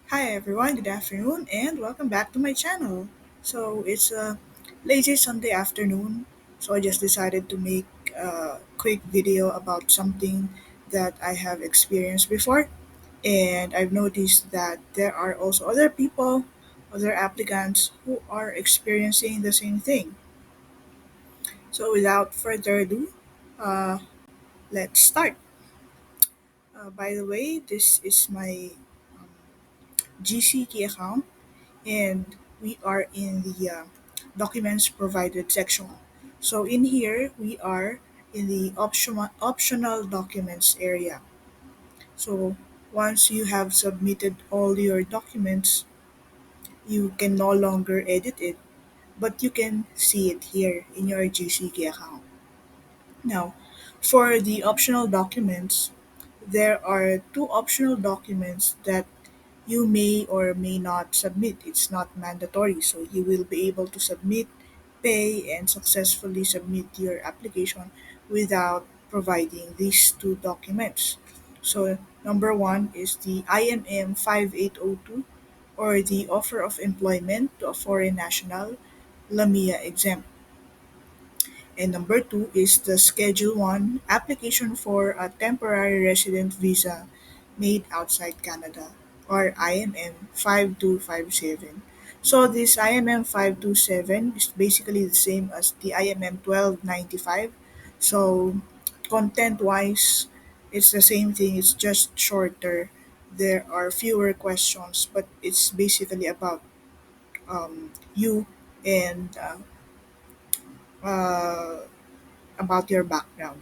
Hi everyone, good afternoon and welcome back to my channel. So it's a lazy Sunday afternoon, so I just decided to make a quick video about something that I have experienced before, and I've noticed that there are also other people, other applicants who are experiencing the same thing. So without further ado, uh, let's start. By the way, this is my um, Gckey account and we are in the documents provided section. So in here, we are in the optional documents area. So once you have submitted all your documents, you can no longer edit it, but you can see it here in your GCK account. Now, for the optional documents, there are two optional documents that you may or may not submit. It's not mandatory, so you will be able to submit, pay, and successfully submit your application without providing these two documents. So, number one is the IMM 5802 or the offer of employment to a foreign national, LAMIA exempt. And number two is the Schedule 1 application for a temporary resident visa made outside Canada or IMM 5257. So this IMM 527 is basically the same as the IMM 1295. So content wise, it's the same thing, it's just shorter. There are fewer questions, but it's basically about you and uh, about your background.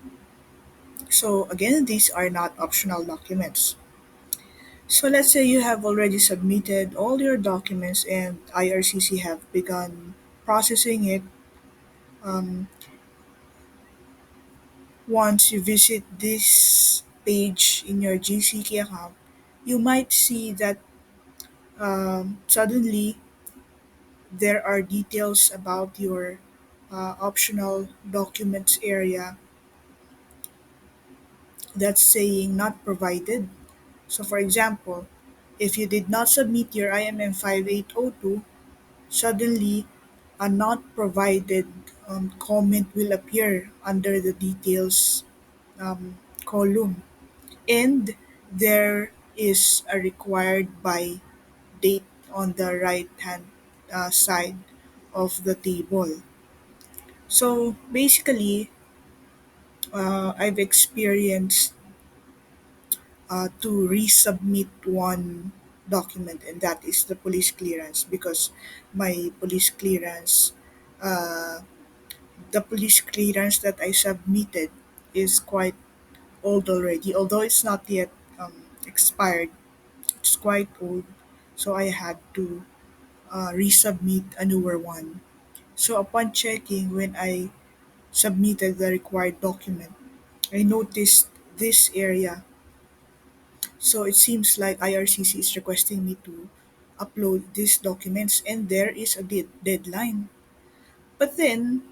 So again, these are not optional documents. So let's say you have already submitted all your documents and IRCC have begun processing it. Um, Once you visit this page in your GCK account, you might see that suddenly there are details about your optional documents area that's saying not provided. So for example, if you did not submit your IMM 5802, suddenly a not provided comment will appear under the details column. And there is a required by date on the right hand side of the table. So basically, I've experienced to resubmit one document, and that is the police clearance because my police clearance, uh, the police clearance that I submitted is quite old already, although it's not yet expired. It's quite old, so I had to resubmit a newer one. So upon checking when I submitted the required document, I noticed this area. So it seems like IRCC is requesting me to upload these documents, and there is a deadline. But then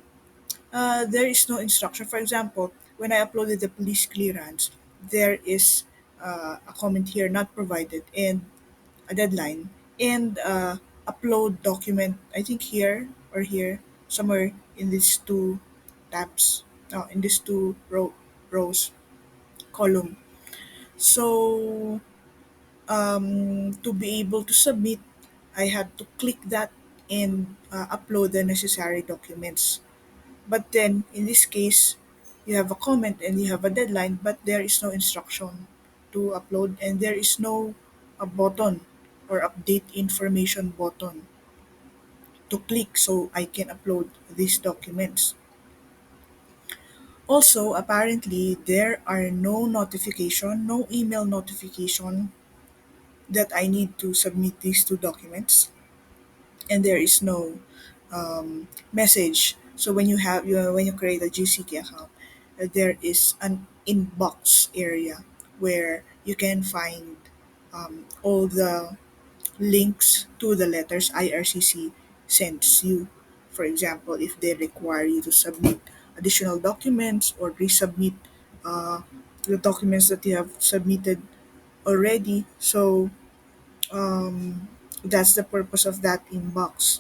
there is no instruction. For example, when I uploaded the police clearance, there is a comment here not provided and a deadline and upload document. I think here or here somewhere in these two tabs, in these two rows column. So to be able to submit, I had to click that and upload the necessary documents. But then, in this case, you have a comment and you have a deadline, but there is no instruction to upload, and there is no a button or update information button to click so I can upload these documents. Also, apparently, there are no notification, no email notification that I need to submit these two documents, and there is no message. So when you create a GCK account, there is an inbox area where you can find all the links to the letters IRCC sends you. For example, if they require you to submit additional documents or resubmit uh, the documents that you have submitted already. So Um, that's the purpose of that inbox.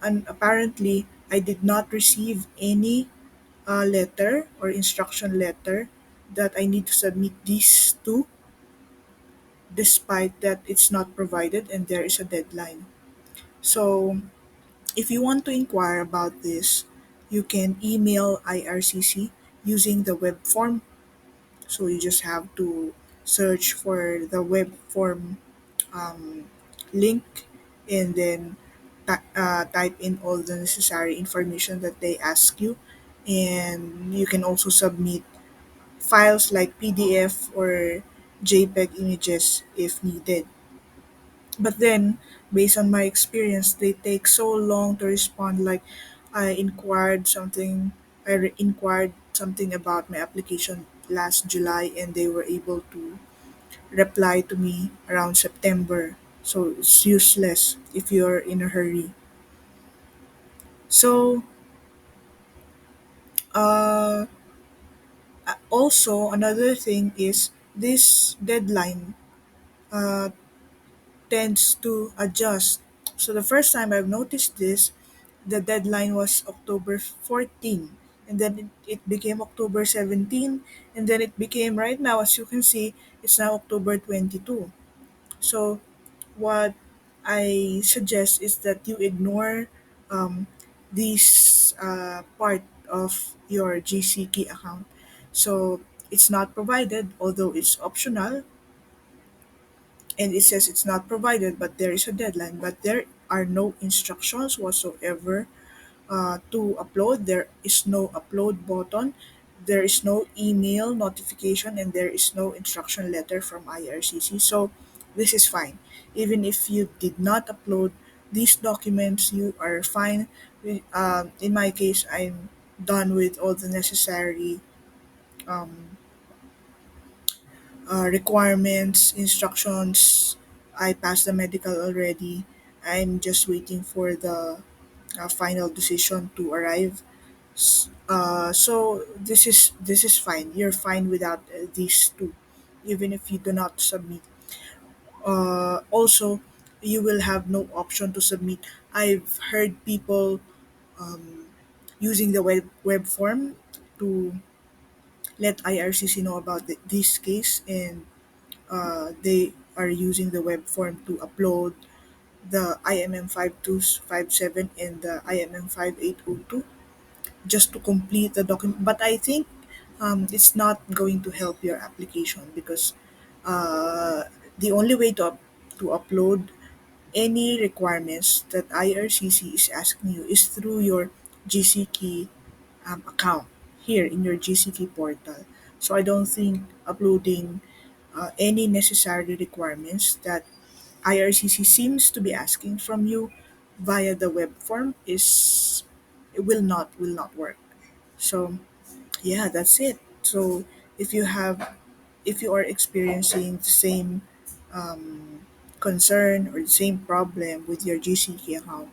And apparently, I did not receive any letter or instruction letter that I need to submit these to, despite that it's not provided and there is a deadline. So, if you want to inquire about this, you can email IRCC using the web form. So, you just have to search for the web form um, link and then type in all the necessary information that they ask you. And you can also submit files like PDF or JPEG images if needed. But then, based on my experience, they take so long to respond. Like, I inquired something about my application last July, and they were able to reply to me around September. So it's useless if you're in a hurry. So, uh, also another thing is this deadline uh, tends to adjust. So the first time I've noticed this, the deadline was October 14, and then it became October 17, and then it became right now, as you can see, it's now October 22. So what I suggest is that you ignore this part of your Gckey account. So it's not provided, although it's optional, and it says it's not provided, but there is a deadline. But there are no instructions whatsoever to upload. There is no upload button. There is no email notification, and there is no instruction letter from IRCC. So this is fine. Even if you did not upload these documents, you are fine. In my case, I'm done with all the necessary um, requirements, instructions. I passed the medical already. I'm just waiting for the final decision to arrive. So this is fine. You're fine without these two, even if you do not submit. Also, you will have no option to submit. I've heard people um, using the web form to let IRCC know about this case, and they are using the web form to upload the IMM 5257 and the IMM 5802 just to complete the document. But I think it's not going to help your application because uh, the only way to upload any requirements that IRCC is asking you is through your GCKey account here in your GCKey portal. So I don't think uploading any necessary requirements that IRCC seems to be asking from you via the web form is it will not work. So yeah, that's it. So if you have if you are experiencing the same concern or the same problem with your GCK account,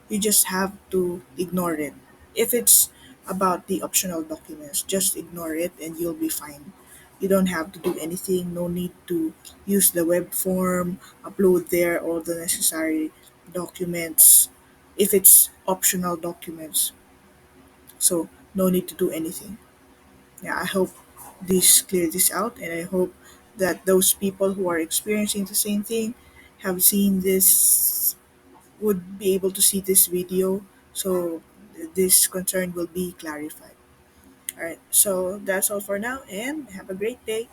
you just have to ignore it. If it's about the optional documents, just ignore it and you'll be fine. You don't have to do anything, no need to use the web form, upload there all the necessary documents if it's optional documents. So no need to do anything. Yeah, I hope this clear this out, and I hope that those people who are experiencing the same thing have seen this would be able to see this video, so this concern will be clarified. All right, so that's all for now, and have a great day.